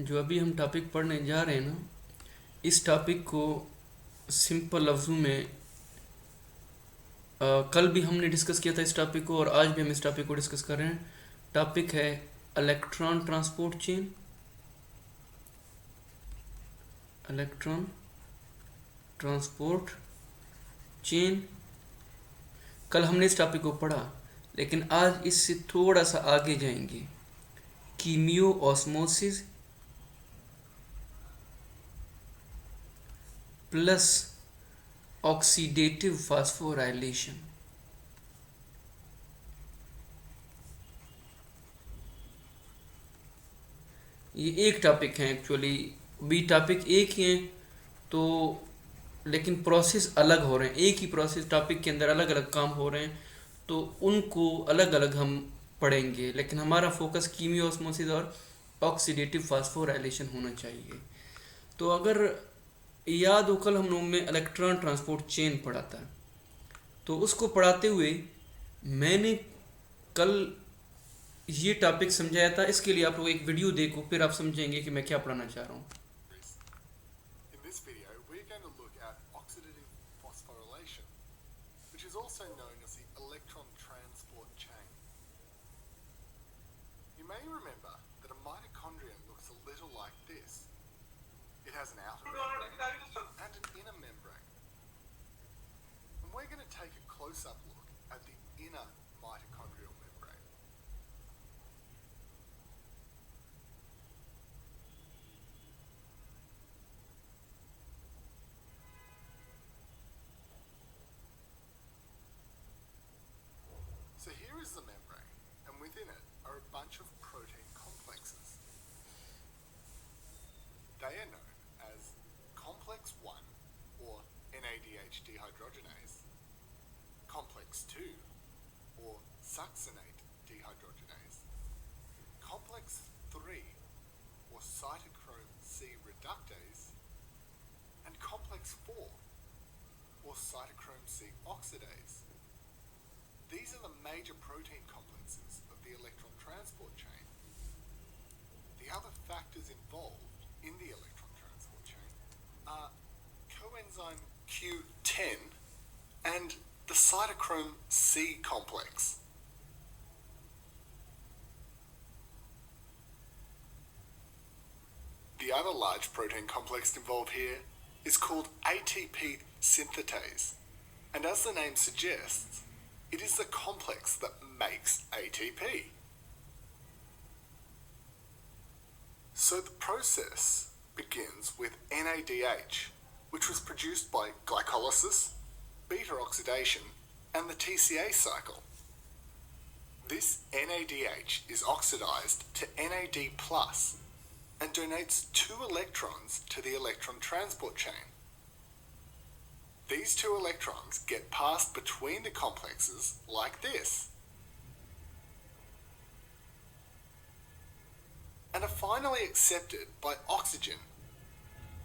जो अभी हम टॉपिक पढ़ने जा रहे हैं ना, इस टॉपिक को सिंपल लफ्ज़ों में कल भी हमने डिस्कस किया था इस टॉपिक को, और आज भी हम इस टॉपिक को डिस्कस कर रहे हैं। टॉपिक है electron transport chain. Electron transport chain. कल हमने इस टॉपिक को पढ़ा, लेकिन आज इससे थोड़ा सा आगे जाएंगे। कीमियो ऑस्मोसिस प्लस ऑक्सीडेटिव फास्फोराइलेशन। ये एक टॉपिक है एक्चुअली, भी टॉपिक एक ही है तो, लेकिन प्रोसेस अलग हो रहे हैं। एक ही प्रोसेस टॉपिक के अंदर अलग अलग काम हो रहे हैं, तो उनको अलग अलग हम पढ़ेंगे, लेकिन हमारा फोकस कीमियो ऑस्मोसिस और ऑक्सीडेटिव फास्फोराइलेशन होना चाहिए। तो अगर याद हो, कल हम लोगों ने इलेक्ट्रॉन ट्रांसपोर्ट चेन पढ़ा था, तो उसको पढ़ाते हुए मैंने कल ये टॉपिक समझाया था। इसके लिए आप लोग एक वीडियो देखो, फिर आप समझेंगे कि मैं क्या पढ़ाना चाह रहा हूँ। In this video, we're going to look at oxidative phosphorylation, which is also known as the electron transport chain. You may remember that a mitochondrion looks a little like this. It has an outer membrane and an inner membrane. And we're going to take a close-up look at the inner mitochondrial membrane. So here is the membrane, and within it are a bunch of protein complexes. They are known as complex 1, or NADH dehydrogenase, complex 2, or succinate dehydrogenase, complex 3, or cytochrome C reductase, and complex 4, or cytochrome C oxidase. These are the major protein complexes of the electron transport chain. The other factors involved in the electron transport chain are coenzyme Q10 and the cytochrome C complex. The other large protein complex involved here is called ATP synthetase, and as the name suggests, it is the complex that makes ATP. So the process begins with NADH, which was produced by glycolysis, beta oxidation, and the TCA cycle. This NADH is oxidized to NAD+ and donates 2 electrons to the electron transport chain. These 2 electrons get passed between the complexes like this, and are finally accepted by oxygen,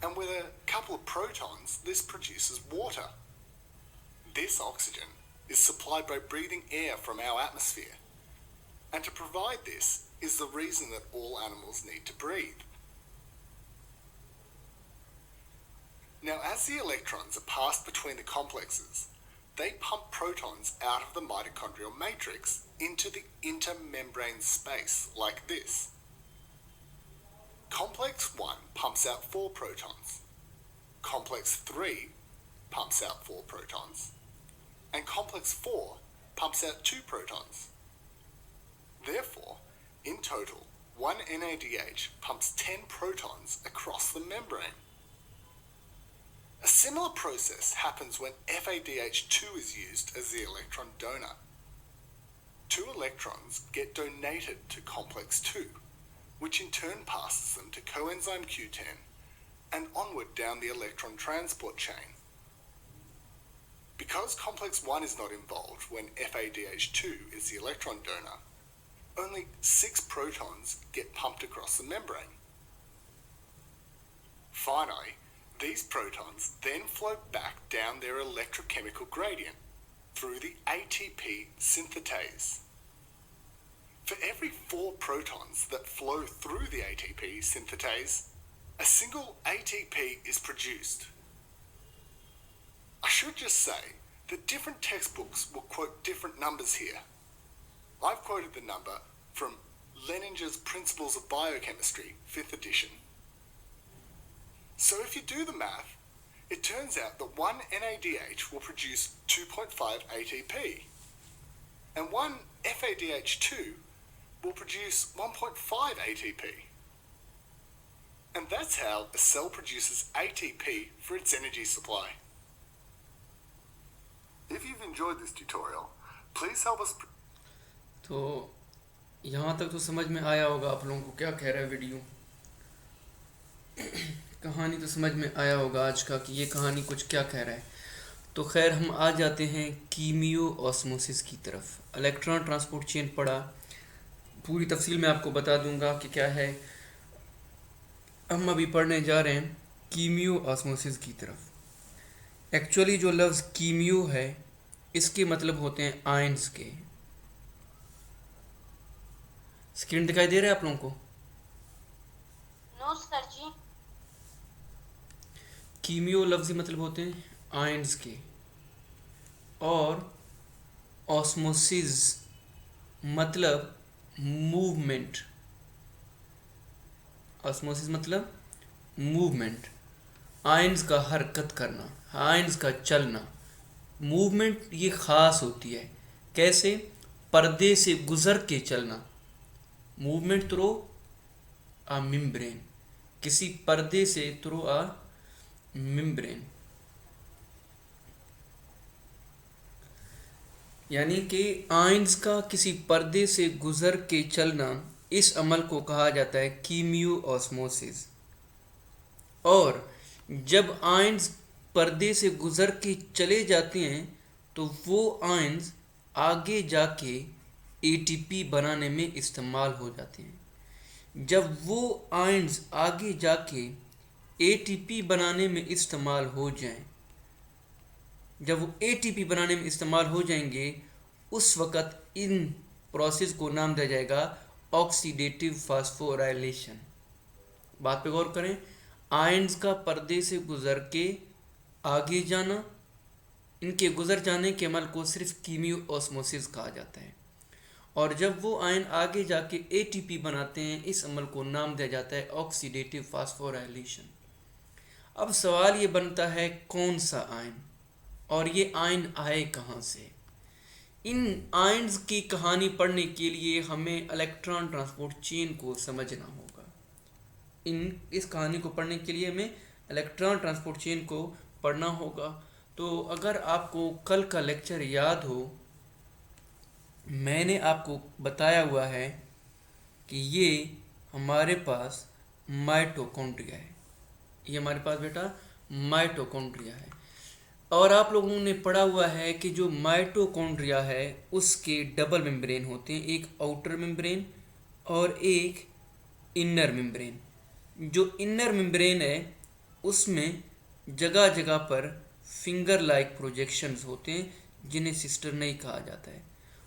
and with a couple of protons this produces water. This oxygen is supplied by breathing air from our atmosphere, and to provide this is the reason that all animals need to breathe. Now, as the electrons are passed between the complexes, they pump protons out of the mitochondrial matrix into the intermembrane space like this. Complex 1 pumps out 4 protons, complex 3 pumps out 4 protons, and complex 4 pumps out 2 protons. Therefore, in total, one NADH pumps 10 protons across the membrane. A similar process happens when FADH2 is used as the electron donor. 2 electrons get donated to complex 2, which in turn passes them to coenzyme Q10 and onward down the electron transport chain. Because complex 1 is not involved when FADH2 is the electron donor, only 6 protons get pumped across the membrane. Finally, these protons then flow back down their electrochemical gradient through the ATP synthetase. For every 4 protons that flow through the ATP synthetase, a single ATP is produced. I should just say that different textbooks will quote different numbers here. I've quoted the number from Leninger's Principles of Biochemistry, 5th edition. So if you do the math, it turns out that one NADH will produce 2.5 ATP, and one FADH2 will produce 1.5 ATP. And that's how a cell produces ATP for its energy supply. If you've enjoyed this tutorial, please help us. तो यहाँ तक तो समझ में आया होगा आप लोगों को क्या कह रहा है वीडियो। कहानी तो समझ में आया होगा आज का कि ये कहानी कुछ क्या कह रहा है। तो खैर हम आ जाते हैं कीमियो ऑस्मोसिस की तरफ। इलेक्ट्रॉन ट्रांसपोर्ट चेन पढ़ा, पूरी तफसील में आपको बता दूंगा कि क्या है। हम अभी पढ़ने जा रहे हैं कीमियो ऑस्मोसिस की तरफ। एक्चुअली जो लफ्ज़ कीमियो है इसके मतलब होते हैं आयंस के। स्क्रीन दिखाई दे रहा है आप लोगों को? नो सर जी। कीमियो लफ्ज़ी मतलब होते हैं आयंस के, और ऑस्मोसिस मतलब मूवमेंट। ऑस्मोसिस मतलब मूवमेंट, आयंस का हरकत करना, आयंस का चलना। मूवमेंट ये ख़ास होती है, कैसे? पर्दे से गुज़र के चलना। मूवमेंट थ्रू अ मेम्ब्रेन, किसी पर्दे से थ्रू अ मेम्ब्रेन, यानी कि आयंस का किसी पर्दे से गुज़र के चलना, इस अमल को कहा जाता है कीमियो ऑस्मोसिस। और जब आयंस पर्दे से गुज़र के चले जाते हैं तो वो आयंस आगे जाके एटीपी बनाने में इस्तेमाल हो जाते हैं। जब वो आयंस आगे जाके एटीपी बनाने में इस्तेमाल हो जाएं, जब वो एटीपी बनाने में इस्तेमाल हो जाएंगे, उस वक़्त इन प्रोसेस को नाम दिया जाएगा ऑक्सीडेटिव फास्फोराइलेशन। बात पे गौर करें, आयंस का पर्दे से गुज़र के आगे जाना, इनके गुज़र जाने के अमल को सिर्फ कीमियो ऑस्मोसिस कहा जाता है। और जब वो आयन आगे जाके एटीपी बनाते हैं, इस अमल को नाम दिया जाता है ऑक्सीडेटिव फास्फोराइलेशन। अब सवाल ये बनता है कौन सा आयन, और ये आयन आए कहाँ से? इन आयन्स की कहानी पढ़ने के लिए हमें इलेक्ट्रॉन ट्रांसपोर्ट चेन को समझना होगा। इस कहानी को पढ़ने के लिए हमें इलेक्ट्रॉन ट्रांसपोर्ट चेन को पढ़ना होगा। तो अगर आपको कल का लेक्चर याद हो, मैंने आपको बताया हुआ है कि ये हमारे पास माइटोकॉन्ड्रिया है। ये हमारे पास बेटा माइटोकॉन्ड्रिया है। और आप लोगों ने पढ़ा हुआ है कि जो माइटोकॉन्ड्रिया है उसके डबल मेम्ब्रेन होते हैं, एक आउटर मेम्ब्रेन और एक इनर मेम्ब्रेन। जो इनर मेम्ब्रेन है उसमें जगह जगह पर फिंगर लाइक प्रोजेक्शंस होते हैं जिन्हें सिस्टर नहीं कहा जाता है।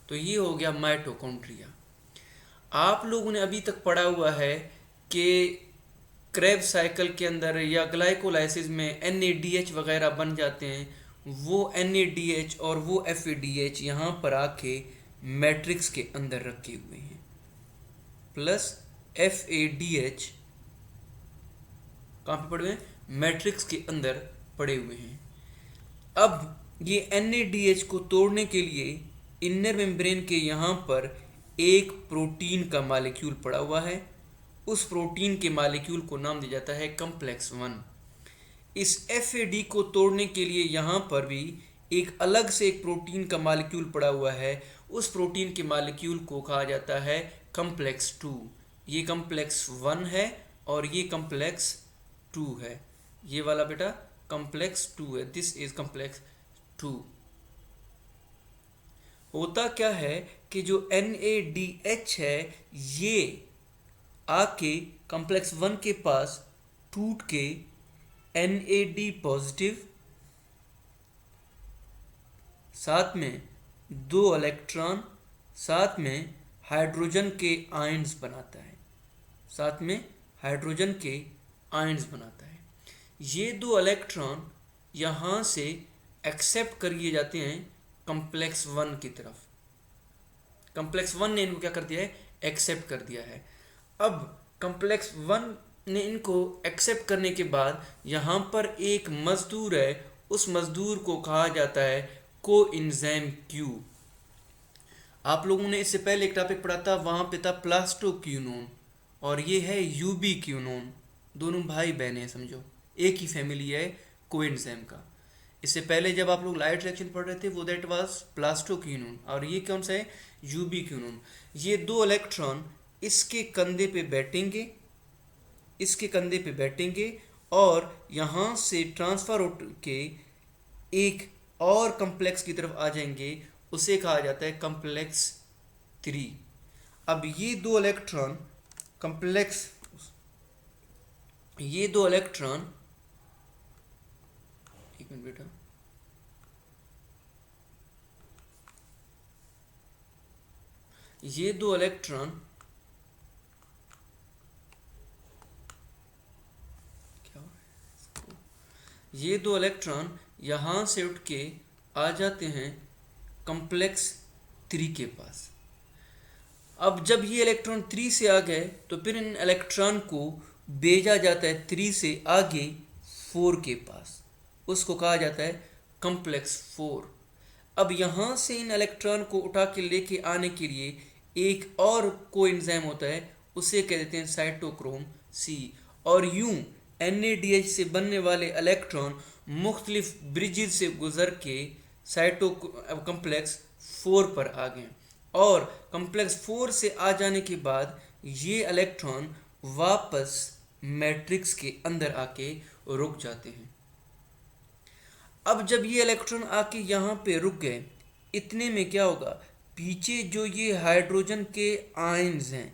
तो ये हो गया माइटोकॉन्ड्रिया। आप लोगों ने अभी तक पढ़ा हुआ है कि क्रेब्स साइकिल के अंदर या ग्लाइकोलाइसिस में NADH वगैरह बन जाते हैं। वो NADH और वो FADH यहाँ पर आके मैट्रिक्स के अंदर रखे हुए हैं, प्लस FADH कहाँ पे पड़े हुए हैं? मैट्रिक्स के अंदर पड़े हुए हैं। अब ये NADH को तोड़ने के लिए इनर मेम्ब्रेन के यहाँ पर एक प्रोटीन का मॉलिक्यूल पड़ा हुआ है। उस प्रोटीन के मॉलिक्यूल को नाम दिया जाता है कॉम्प्लेक्स 1। इस FAD को तोड़ने के लिए यहाँ पर भी एक अलग से एक प्रोटीन का मॉलिक्यूल पड़ा हुआ है। उस प्रोटीन के मॉलिक्यूल को कहा जाता है कॉम्प्लेक्स 2। ये कॉम्प्लेक्स 1 है और ये कॉम्प्लेक्स 2 है। ये वाला बेटा कॉम्प्लेक्स 2 है, दिस इज कॉम्प्लेक्स 2। होता क्या है कि जो NADH है ये आके कॉम्प्लेक्स 1 के पास टूट के NAD पॉजिटिव, साथ में 2 इलेक्ट्रॉन, साथ में हाइड्रोजन के आयन्स बनाता है, साथ में हाइड्रोजन के आयन्स बनाता है। ये दो इलेक्ट्रॉन यहाँ से एक्सेप्ट कर लिए जाते हैं कॉम्प्लेक्स 1 की तरफ। कॉम्प्लेक्स 1 ने इनको क्या कर दिया है, एक्सेप्ट कर दिया है। अब कॉम्प्लेक्स 1 ने इनको एक्सेप्ट करने के बाद यहाँ पर एक मजदूर है, उस मजदूर को कहा जाता है कोएंजाइम क्यू। आप लोगों ने इससे पहले एक टॉपिक पढ़ा था, वहाँ पे था प्लास्टोक्यूनोन, और ये है यूबी क्यूनोन। दोनों भाई बहन हैं, समझो एक ही फैमिली है कोएंजाइम का। इससे पहले जब आप लोग लाइट रिएक्शन पढ़ रहे थे वो दैट वाज प्लास्टोक्यूनोन, और ये कौन सा है, यूबी क्यूनोन। ये दो इलेक्ट्रॉन इसके कंधे पे बैठेंगे, इसके कंधे पे बैठेंगे और यहाँ से ट्रांसफर होकर के एक और कॉम्प्लेक्स की तरफ आ जाएंगे, उसे कहा जाता है कॉम्प्लेक्स 3। अब ये दो इलेक्ट्रॉन कॉम्प्लेक्स, ये दो इलेक्ट्रॉन, एक मिनट बेटा, ये दो इलेक्ट्रॉन क्या हो रहा है? ये दो इलेक्ट्रॉन यहाँ से उठ के आ जाते हैं कॉम्प्लेक्स 3 के पास। अब जब ये इलेक्ट्रॉन 3 से आ गए तो फिर इन इलेक्ट्रॉन को भेजा जाता है 3 से आगे 4 के पास, उसको कहा जाता है कॉम्प्लेक्स 4। अब यहाँ से इन इलेक्ट्रॉन को उठा के लेके आने के लिए एक और कोएंजाइम होता है, उसे कह देते हैं साइटोक्रोम सी। और यूं NADH से बनने वाले इलेक्ट्रॉन मुख्तलिफ ब्रिजेज से गुजर के साइटो कॉम्प्लेक्स 4 पर आ गए, और कॉम्प्लेक्स 4 से आ जाने के बाद ये इलेक्ट्रॉन वापस मैट्रिक्स के अंदर आके रुक जाते हैं। अब जब ये इलेक्ट्रॉन आके यहाँ पे रुक गए, इतने में क्या होगा, पीछे जो ये हाइड्रोजन के आयन्स हैं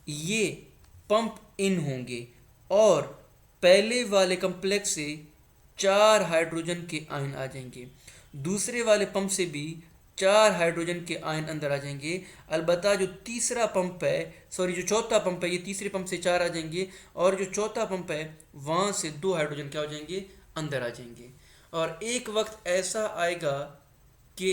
ये पंप इन होंगे, और पहले वाले कॉम्प्लेक्स से 4 हाइड्रोजन के आयन आ जाएंगे, दूसरे वाले पंप से भी 4 हाइड्रोजन के आयन अंदर आ जाएंगे। अलबत्ता जो तीसरा पंप है, जो चौथा पंप है, ये तीसरे पंप से 4 आ जाएंगे, और जो चौथा पंप है वहाँ से 2 हाइड्रोजन क्या हो जाएंगे, अंदर आ जाएंगे। और एक वक्त ऐसा आएगा कि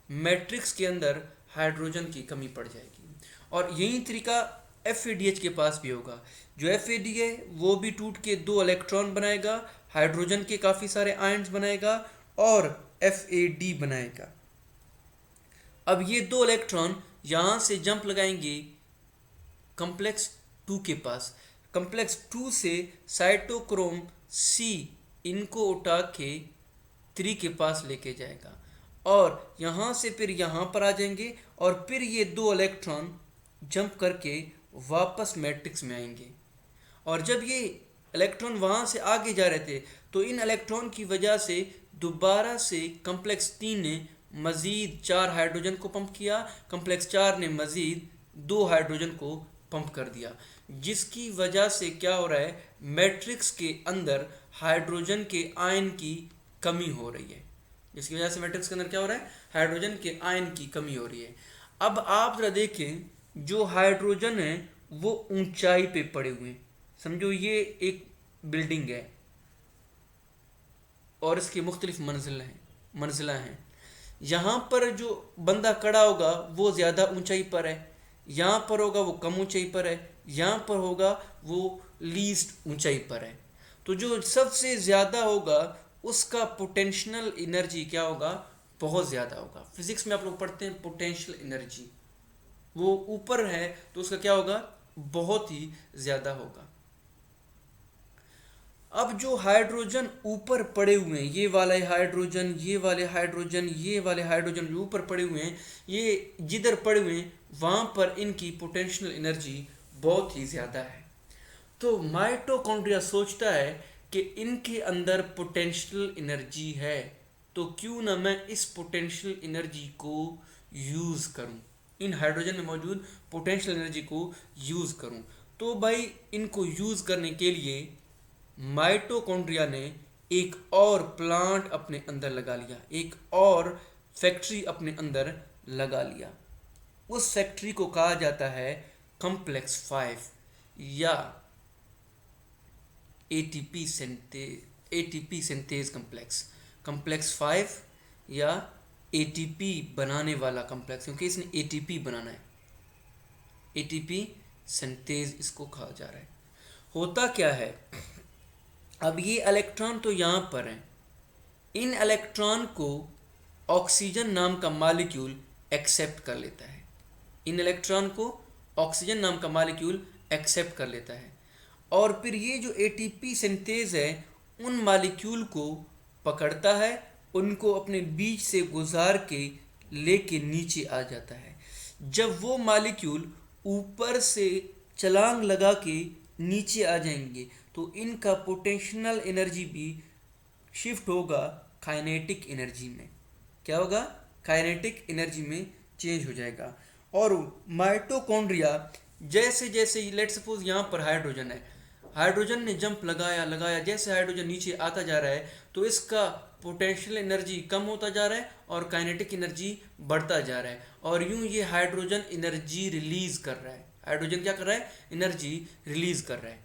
मैट्रिक्स के अंदर हाइड्रोजन की कमी पड़ जाएगी, और यही तरीका FADH के पास भी होगा। जो FAD है वो भी टूट के 2 इलेक्ट्रॉन बनाएगा, हाइड्रोजन के काफ़ी सारे आयन्स बनाएगा और FAD बनाएगा। अब ये 2 इलेक्ट्रॉन यहाँ से जंप लगाएंगे कॉम्प्लेक्स 2 के पास। कॉम्प्लेक्स 2 से साइटोक्रोम C इनको उठा के 3 के पास लेके जाएगा, और यहाँ से फिर यहाँ पर आ जाएंगे, और फिर ये 2 इलेक्ट्रॉन जंप करके वापस मैट्रिक्स में आएंगे। और जब ये इलेक्ट्रॉन वहाँ से आगे जा रहे थे तो इन इलेक्ट्रॉन की वजह से दोबारा से कॉम्प्लेक्स 3 ने मज़ीद 4 हाइड्रोजन को पंप किया, कॉम्प्लेक्स 4 ने मज़ीद 2 हाइड्रोजन को पंप कर दिया, जिसकी वजह से क्या हो रहा है, मैट्रिक्स के अंदर हाइड्रोजन के आयन की कमी हो रही है। जिसकी वजह से मैट्रिक्स के अंदर क्या हो रहा है, हाइड्रोजन के आयन की कमी हो रही है। अब आप जरा देखें, जो हाइड्रोजन है वो ऊंचाई पे पड़े हुए हैं। समझो ये एक बिल्डिंग है और इसकी मुख्तलिफ मंजिला हैं। यहाँ पर जो बंदा खड़ा होगा वो ज़्यादा ऊंचाई पर है, यहाँ पर होगा वो कम ऊंचाई पर है, यहाँ पर होगा वो लीस्ट ऊंचाई पर है। तो जो सबसे ज़्यादा होगा उसका पोटेंशियल एनर्जी क्या होगा, बहुत ज़्यादा होगा। फिजिक्स में आप लोग पढ़ते हैं पोटेंशियल एनर्जी, वो ऊपर है तो उसका क्या होगा, बहुत ही ज़्यादा होगा। अब जो हाइड्रोजन ऊपर पड़े हुए हैं, ये वाले हाइड्रोजन, ये वाले हाइड्रोजन, ये वाले हाइड्रोजन जो ऊपर पड़े हुए हैं, ये जिधर पड़े हुए हैं वहाँ पर इनकी पोटेंशियल एनर्जी बहुत ही ज़्यादा है। तो माइटोकॉन्ड्रिया सोचता है कि इनके अंदर पोटेंशियल एनर्जी है, तो क्यों ना मैं इस पोटेंशियल एनर्जी को यूज़ करूं, इन हाइड्रोजन में मौजूद पोटेंशियल एनर्जी को यूज़ करूं। तो भाई इनको यूज़ करने के लिए माइटोकॉन्ड्रिया ने एक और प्लांट अपने अंदर लगा लिया, एक और फैक्ट्री अपने अंदर लगा लिया। उस फैक्ट्री को कहा जाता है कॉम्प्लेक्स 5 या एटीपी सिंथेज कॉम्प्लेक्स, कॉम्प्लेक्स 5 या एटीपी बनाने वाला कॉम्प्लेक्स, क्योंकि इसने एटीपी बनाना है, एटीपी सिंथेज इसको कहा जा रहा है। होता क्या है, अब ये इलेक्ट्रॉन तो यहाँ पर हैं, इन इलेक्ट्रॉन को ऑक्सीजन नाम का मॉलिक्यूल एक्सेप्ट कर लेता है, इन इलेक्ट्रॉन को ऑक्सीजन नाम का मॉलिक्यूल एक्सेप्ट कर लेता है, और फिर ये जो एटीपी सिंथेज है उन मॉलिक्यूल को पकड़ता है, उनको अपने बीच से गुजार के लेके नीचे आ जाता है। जब वो मॉलिक्यूल ऊपर से छलांग लगा के नीचे आ जाएंगे तो इनका पोटेंशियल एनर्जी भी शिफ्ट होगा काइनेटिक एनर्जी में। क्या होगा? काइनेटिक एनर्जी में चेंज हो जाएगा। और माइटोकॉन्ड्रिया जैसे जैसे लेट सपोज यहाँ पर हाइड्रोजन है, हाइड्रोजन ने जंप लगाया, जैसे हाइड्रोजन नीचे आता जा रहा है तो इसका पोटेंशियल एनर्जी कम होता जा रहा है और काइनेटिक एनर्जी बढ़ता जा रहा है, और यूं ये हाइड्रोजन एनर्जी रिलीज कर रहा है। हाइड्रोजन क्या कर रहा है? एनर्जी रिलीज कर रहा है।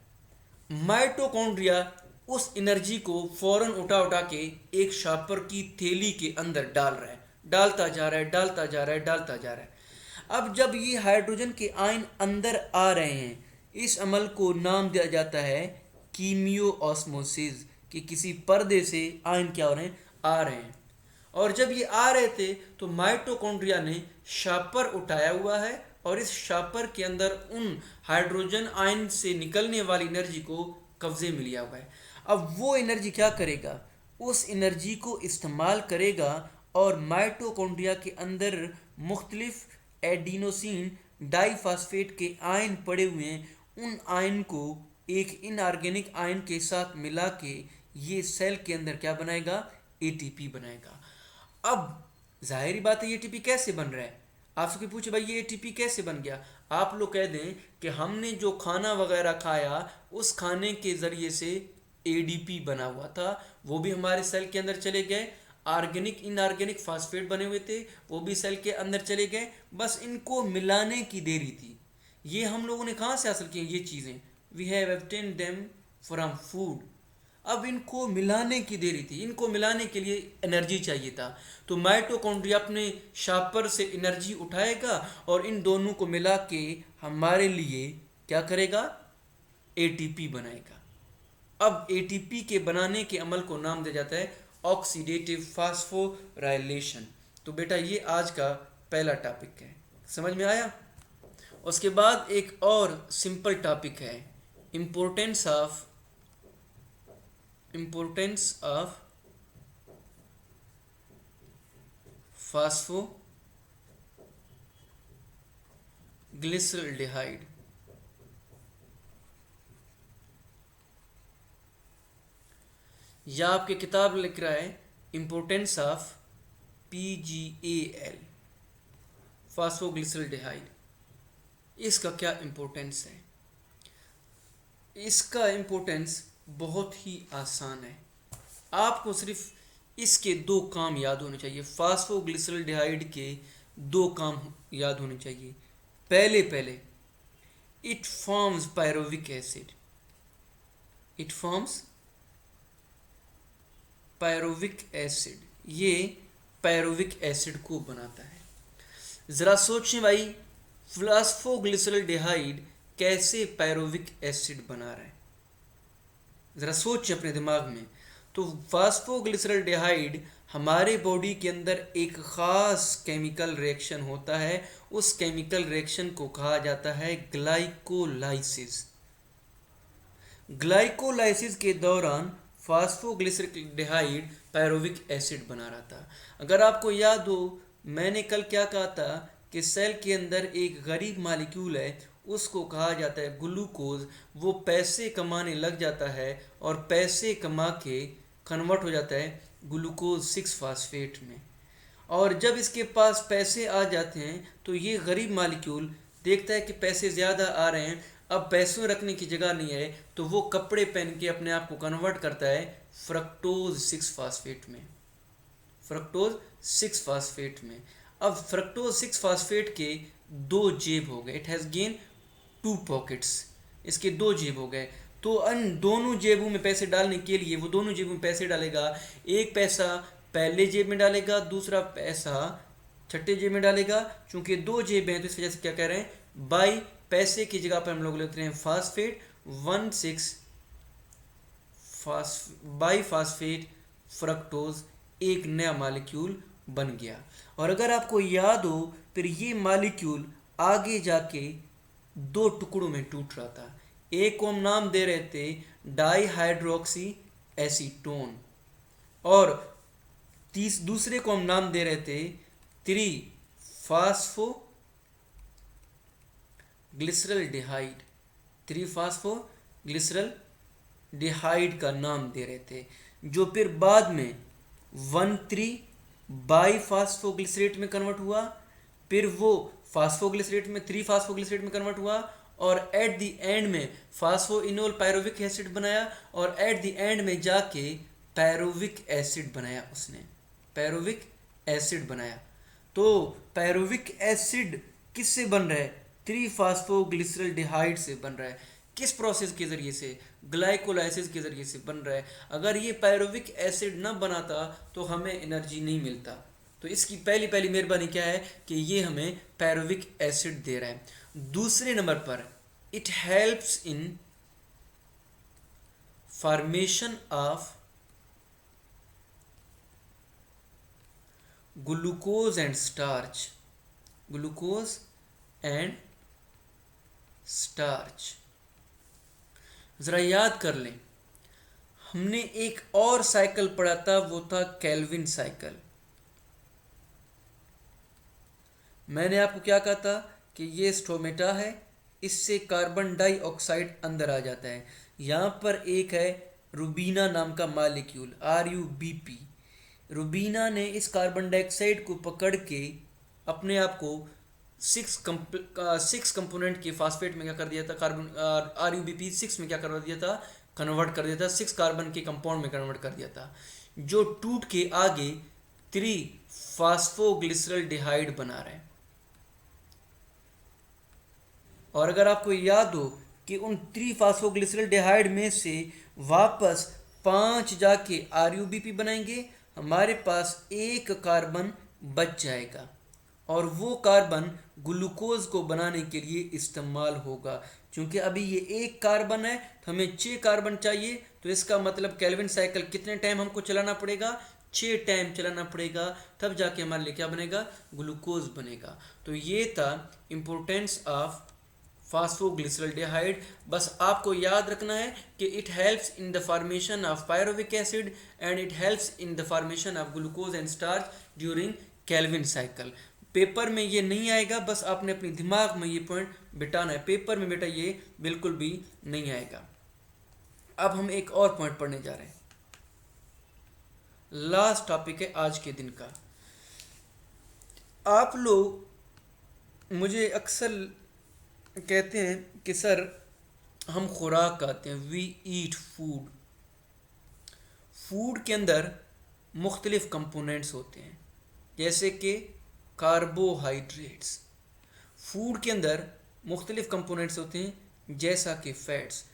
माइटोकॉन्ड्रिया उस एनर्जी को फौरन उठा के एक शापर की थैली के अंदर डाल रहा है, डालता जा रहा है। अब जब ये हाइड्रोजन के आयन अंदर आ रहे हैं, इस अमल को नाम दिया जाता है कीमियो ऑस्मोसिस, कि किसी पर्दे से आयन क्या हो रहे हैं? आ रहे हैं। और जब ये आ रहे थे तो माइटोकॉन्ड्रिया ने शापर उठाया हुआ है और इस शापर के अंदर उन हाइड्रोजन आयन से निकलने वाली एनर्जी को कब्जे में लिया हुआ है। अब वो एनर्जी क्या करेगा? उस एनर्जी को इस्तेमाल करेगा और माइटोकॉन्ड्रिया के अंदर मुख्तलिफ एडिनोसिन डाइफास्फेट के आयन पड़े हुए हैं, उन आयन को एक इनऑर्गेनिक आयन के साथ मिला के ये सेल के अंदर क्या बनाएगा? एटीपी बनाएगा। अब जाहिर बात है ये एटीपी कैसे बन रहा है? आपसे पूछे भाई ये एटीपी कैसे बन गया? आप लोग कह दें कि हमने जो खाना वगैरह खाया उस खाने के ज़रिए से एडीपी बना हुआ था, वो भी हमारे सेल के अंदर चले गए। ऑर्गेनिक इनऑर्गेनिक फास्फेट बने हुए थे, वो भी सेल के अंदर चले गए। बस इनको मिलाने की देरी थी। ये हम लोगों ने कहाँ से हासिल किए ये चीज़ें? We have obtained them from food. अब इनको मिलाने की देरी थी, इनको मिलाने के लिए एनर्जी चाहिए था, तो माइटोकॉन्ड्रिया अपने शापर से एनर्जी उठाएगा और इन दोनों को मिला के हमारे लिए क्या करेगा? एटीपी बनाएगा। अब एटीपी के बनाने के अमल को नाम दिया जाता है ऑक्सीडेटिव फास्फोराइलेशन। तो बेटा ये आज का पहला टॉपिक है, समझ में आया? उसके बाद एक और सिंपल टॉपिक है इम्पोर्टेंस ऑफ फास्फोग्लिसरल्डिहाइड। या आपके किताब लिख रहा है इम्पोर्टेंस ऑफ PGAL, फास्फोग्लिसरल्डिहाइड। इसका क्या इम्पोर्टेंस है? इसका इम्पोर्टेंस बहुत ही आसान है। आपको सिर्फ इसके दो काम याद होने चाहिए। फास्फोग्लिसरल्डिहाइड के दो काम याद होने चाहिए। पहले it forms pyruvic acid, it forms pyruvic acid, ये पायरोविक एसिड को बनाता है। ज़रा सोचें भाई, फास्फोग्लिसरल्डिहाइड कैसे पायरोविक एसिड बना रहा है? ज़रा सोचें अपने दिमाग में। तो फास्फोग्लिसरल्डिहाइड हमारे बॉडी के अंदर एक ख़ास केमिकल रिएक्शन होता है, उस केमिकल रिएक्शन को कहा जाता है ग्लाइकोलाइसिस। ग्लाइकोलाइसिस के दौरान फास्फोग्लिसरल्डिहाइड पायरोविक एसिड बना रहा था। अगर आपको याद हो, मैंने कल क्या कहा था कि सेल के अंदर एक गरीब मालिक्यूल है, उसको कहा जाता है ग्लूकोज। वो पैसे कमाने लग जाता है और पैसे कमा के कन्वर्ट हो जाता है ग्लूकोज 6 फास्फेट में। और जब इसके पास पैसे आ जाते हैं तो ये गरीब मालिक्यूल देखता है कि पैसे ज़्यादा आ रहे हैं, अब पैसों रखने की जगह नहीं है, तो वो कपड़े पहन के अपने आप को कन्वर्ट करता है फ्रक्टोज 6 फास्फेट में, फ्रक्टोज 6 फास्फेट में। अब फ्रक्टोज 6 फास्फेट के दो जेब हो गए, it has gain to pockets, इसके दो जेब हो गए। तो अन दोनों जेबों में पैसे डालने के लिए वो दोनों जेबों में पैसे डालेगा, एक पैसा पहले जेब में डालेगा, दूसरा पैसा छठे जेब में डालेगा। चूंकि दो जेब हैं तो इस वजह से क्या कह रहे हैं, बाई पैसे की जगह पर हम लोग लेते हैं फास्फेट 16 बाई फास्फेट फ्रक्टोज, एक नया मालिक्यूल बन गया। और अगर आपको याद हो फिर ये मालिक्यूल आगे जाके दो टुकड़ों में टूट रहा था। एक को हम नाम दे रहे थे डाईहाइड्रोक्सी एसीटोन और दूसरे को हम नाम दे रहे थे त्रि फास्फो ग्लिसरल डिहाइड, त्रिफास्फो ग्लिसरल डिहाइड का नाम दे रहे थे, जो फिर बाद में 1,3 बाई फास्फोग्लिसरेट में कन्वर्ट हुआ, फिर वो फास्फोग्लिसरेट में 3 फास्फोग्लिसरेट में कन्वर्ट हुआ और एट द एंड में फास्फोइनोल पायरोविक एसिड बनाया और एट द एंड में जाके पैरोविक एसिड बनाया, उसने पैरोविक एसिड बनाया। तो पैरोविक एसिड किससे बन रहा है, 3 फास्फोग्लिसरल डिहाइड से बन रहा है। किस प्रोसेस के ज़रिए से, ग्लाइकोलाइसिस के ज़रिए से बन रहा है। अगर ये पैरोविक एसिड न बनाता तो हमें एनर्जी नहीं मिलता। तो इसकी पहली मेहरबानी क्या है कि ये हमें पैरोविक एसिड दे रहा है। दूसरे नंबर पर it helps in formation of glucose and starch, glucose and starch. ज़रा याद कर लें, हमने एक और साइकिल पढ़ा था, वो था केल्विन साइकिल। मैंने आपको क्या कहा था कि ये स्टोमेटा है, इससे कार्बन डाइऑक्साइड अंदर आ जाता है। यहाँ पर एक है रूबीना नाम का मालिक्यूल RUBP। रूबीना ने इस कार्बन डाइऑक्साइड को पकड़ के अपने आप को 6 कंपोनेंट के फास्फेट में क्या कर दिया था, कार्बन RUBP 6 में क्या करवा दिया था, कन्वर्ट कर दिया था, 6 कार्बन के कंपाउंड में कन्वर्ट कर दिया था, जो टूट के आगे 3 फास्फोग्लिसरल डिहाइड बना रहे हैं। और अगर आपको याद हो कि उन 3 फास्फोग्लिसरल डिहाइड में से वापस 5 जाके RUBP बनाएंगे, हमारे पास एक कार्बन बच जाएगा और वो कार्बन ग्लूकोज को बनाने के लिए इस्तेमाल होगा। क्योंकि अभी ये एक कार्बन है तो हमें 6 कार्बन चाहिए, तो इसका मतलब केल्विन साइकिल कितने टाइम हमको चलाना पड़ेगा, 6 टाइम चलाना पड़ेगा, तब जाके हमारे लिए क्या बनेगा, ग्लूकोज बनेगा। तो ये था इम्पोर्टेंस ऑफ फास्फोग्लिसरल डिहाइड। बस आपको याद रखना है कि it helps in the formation of pyruvic acid and it helps in the formation of glucose and starch during Calvin cycle. Paper में ये नहीं आएगा, बस आपने अपने दिमाग में ये पॉइंट बिठाना है। पेपर में बेटा ये बिल्कुल भी नहीं आएगा। अब हम एक और पॉइंट पढ़ने जा रहे हैं, लास्ट टॉपिक है आज के दिन का। आप लोग मुझे अक्सर कहते हैं कि सर हम खुराक खाते हैं, वी ईट फूड। फूड के अंदर मुख्तलिफ कंपोनेंट्स होते हैं, जैसे कि कार्बोहाइड्रेट्स। फूड के अंदर मुख्तलिफ कंपोनेंट्स होते हैं जैसा कि फैट्स।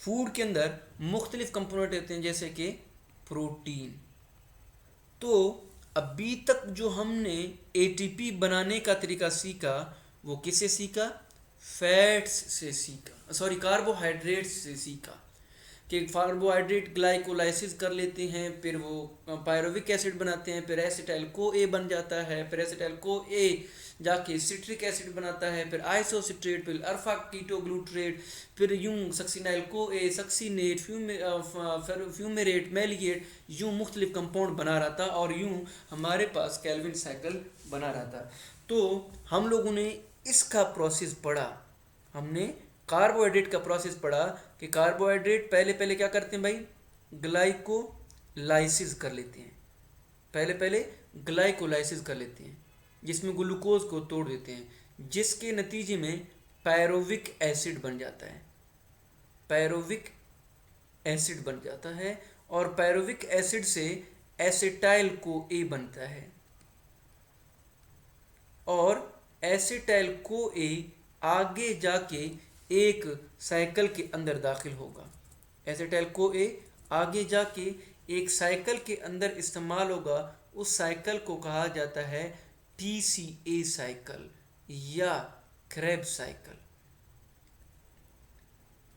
फूड के अंदर मुख्तलिफ कंपोनेंट होते हैं जैसे कि प्रोटीन। तो अभी तक जो हमने ATP बनाने का तरीका सीखा वो किससे सीखा, फैट्स से सीखा, सॉरी कार्बोहाइड्रेट्स से सीखा कि कार्बोहाइड्रेट ग्लाइकोलाइसिस कर लेते हैं, फिर वो पायरोविक एसिड बनाते हैं, फिर एसिटाइल CoA बन जाता है, फिर एसिटाइल CoA जाके सिट्रिक एसिड बनाता है, फिर आइसोसिट्रेट, फिर अल्फा कीटोग्लूट्रेट, फिर यूं सक्सिनाइल CoA, सक्सिनेट, फ्यूमेरेट, मेलिएट, यूं मुख्तलिफ कंपाउंड बना रहा था और यूं हमारे पास केल्विन साइकिल बना रहा था। तो हम लोगों ने इसका प्रोसेस पढ़ा, हमने कार्बोहाइड्रेट का प्रोसेस पढ़ा कि कार्बोहाइड्रेट पहले क्या करते हैं भाई, ग्लाइकोलाइसिस कर लेते हैं, पहले ग्लाइकोलाइसिस कर लेते हैं, जिसमें ग्लूकोज को तोड़ देते हैं, जिसके नतीजे में पायरोविक एसिड बन जाता है, पायरोविक एसिड बन जाता है और पायरोविक एसिड से एसिटाइल CoA बनता है और एसिटाइल को ए आगे जाके एक साइकिल के अंदर दाखिल होगा। एसिटाइल को ए आगे जाके एक साइकिल के अंदर इस्तेमाल होगा। उस साइकिल को कहा जाता है TCA साइकिल या क्रेब्स साइकिल।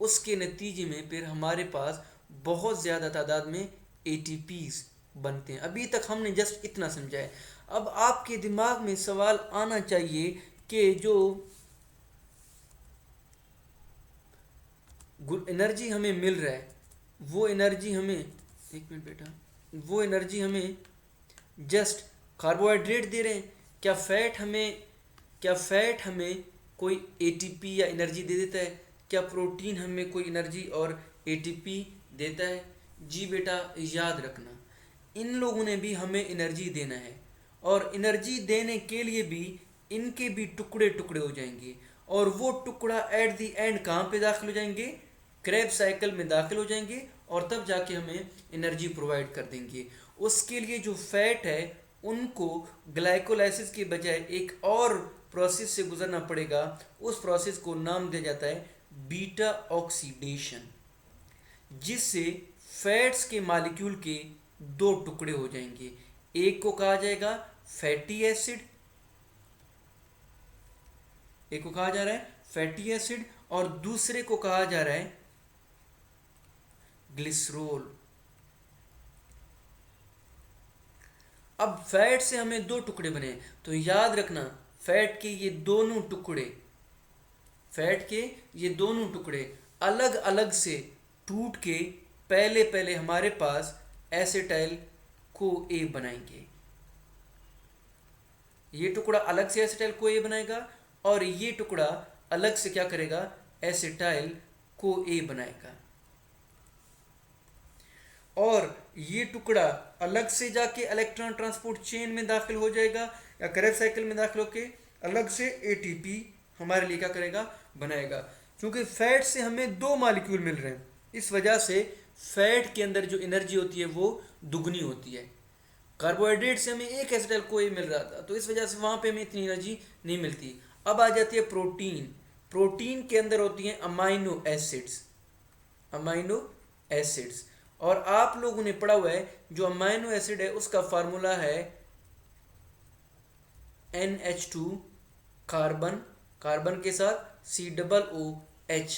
उसके नतीजे में फिर हमारे पास बहुत ज़्यादा तादाद में ATPs बनते हैं। अभी तक हमने जस्ट इतना समझा है। अब आपके दिमाग में सवाल आना चाहिए कि जो एनर्जी हमें मिल रहा है वो एनर्जी हमें, एक मिनट बेटा, वो एनर्जी हमें जस्ट कार्बोहाइड्रेट दे रहे हैं? क्या फैट हमें कोई ATP या एनर्जी दे देता है? क्या प्रोटीन हमें कोई एनर्जी और ATP देता है? जी बेटा, याद रखना, इन लोगों ने भी हमें एनर्जी देना है और एनर्जी देने के लिए भी इनके भी टुकड़े टुकड़े हो जाएंगे और वो टुकड़ा एट द एंड कहाँ पे दाखिल हो जाएंगे? क्रेब साइकिल में दाखिल हो जाएंगे और तब जाके हमें एनर्जी प्रोवाइड कर देंगे। उसके लिए जो फैट है उनको ग्लाइकोलाइसिस के बजाय एक और प्रोसेस से गुजरना पड़ेगा। उस प्रोसेस को नाम दिया जाता है बीटा ऑक्सीडेशन, जिससे फैट्स के मॉलिक्यूल के दो टुकड़े हो जाएंगे। एक को कहा जाएगा फैटी एसिड, एक को कहा जा रहा है फैटी एसिड और दूसरे को कहा जा रहा है ग्लिसरॉल। अब फैट से हमें दो टुकड़े बने, तो याद रखना फैट के ये दोनों टुकड़े अलग अलग से टूट के पहले हमारे पास एसिटाइल को ए बनाएंगे। ये टुकड़ा अलग से एसिटाइल को ए बनाएगा और ये टुकड़ा अलग से क्या करेगा? एसिटाइल को ए बनाएगा। और ये टुकड़ा अलग से जाके इलेक्ट्रॉन ट्रांसपोर्ट चेन में दाखिल हो जाएगा या क्रेब साइकिल में दाखिल होके अलग से ATP हमारे लिए क्या करेगा? बनाएगा। क्योंकि फैट से हमें दो मॉलिक्यूल मिल रहे हैं, इस वजह से फैट के अंदर जो एनर्जी होती है वो दुगनी होती है। कार्बोहाइड्रेट से हमें एक एसिटाइल को ए मिल रहा था, तो इस वजह से वहाँ पे हमें इतनी एनर्जी नहीं मिलती। अब आ जाती है प्रोटीन के अंदर होती हैं अमाइनो एसिड्स। और आप लोगों ने पढ़ा हुआ है जो अमाइनो एसिड है उसका फार्मूला है NH2 कार्बन के साथ COOH।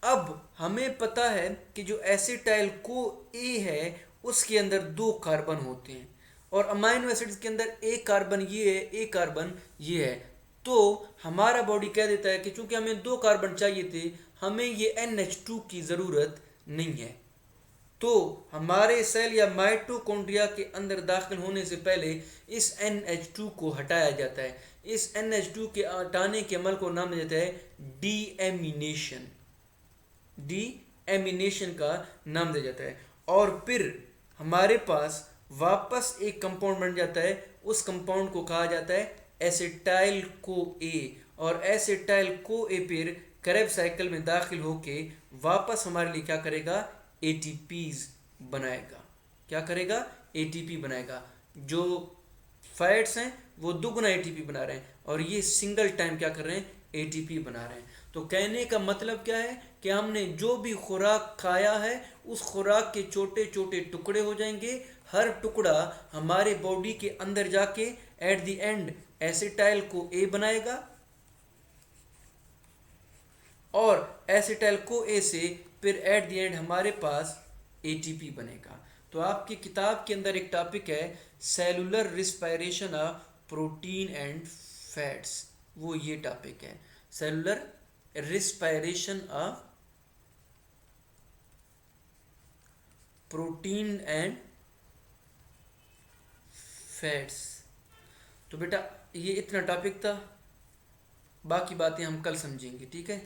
अब हमें पता है कि जो एसिटाइल को ए है उसके अंदर दो कार्बन होते हैं और अमाइनो एसिड्स के अंदर एक कार्बन ये है, एक कार्बन ये है। तो हमारा बॉडी कह देता है कि चूंकि हमें दो कार्बन चाहिए थे, हमें ये NH2 की ज़रूरत नहीं है। तो हमारे सेल या माइटोकॉन्ड्रिया के अंदर दाखिल होने से पहले इस NH2 को हटाया जाता है। इस NH2 के हटाने के अमल को नाम दिया जाता है डीएमिनेशन का नाम दिया जाता है। और फिर हमारे पास वापस एक कंपाउंड बन जाता है, उस कंपाउंड को कहा जाता है एसिटाइल को ए। और एसिटाइल को ए फिर क्रेब साइकिल में दाखिल होके वापस हमारे लिए क्या करेगा? ATPs बनाएगा। क्या करेगा? ATP बनाएगा। जो फैट्स हैं वो दुगना ATP बना रहे हैं और ये सिंगल टाइम क्या कर रहे हैं? ATP बना रहे हैं। तो कहने का मतलब क्या है कि हमने जो भी खुराक खाया है उस खुराक के छोटे छोटे टुकड़े हो जाएंगे। हर टुकड़ा हमारे बॉडी के अंदर जाके at the end acetyl co ए बनाएगा और एसिटाइल को ए से फिर एट द एंड हमारे पास ATP बनेगा। तो आपकी किताब के अंदर एक टॉपिक है cellular respiration of protein and fats, वो ये टॉपिक है, cellular respiration of protein and fats. तो बेटा ये इतना टॉपिक था, बाकी बातें हम कल समझेंगे, ठीक है।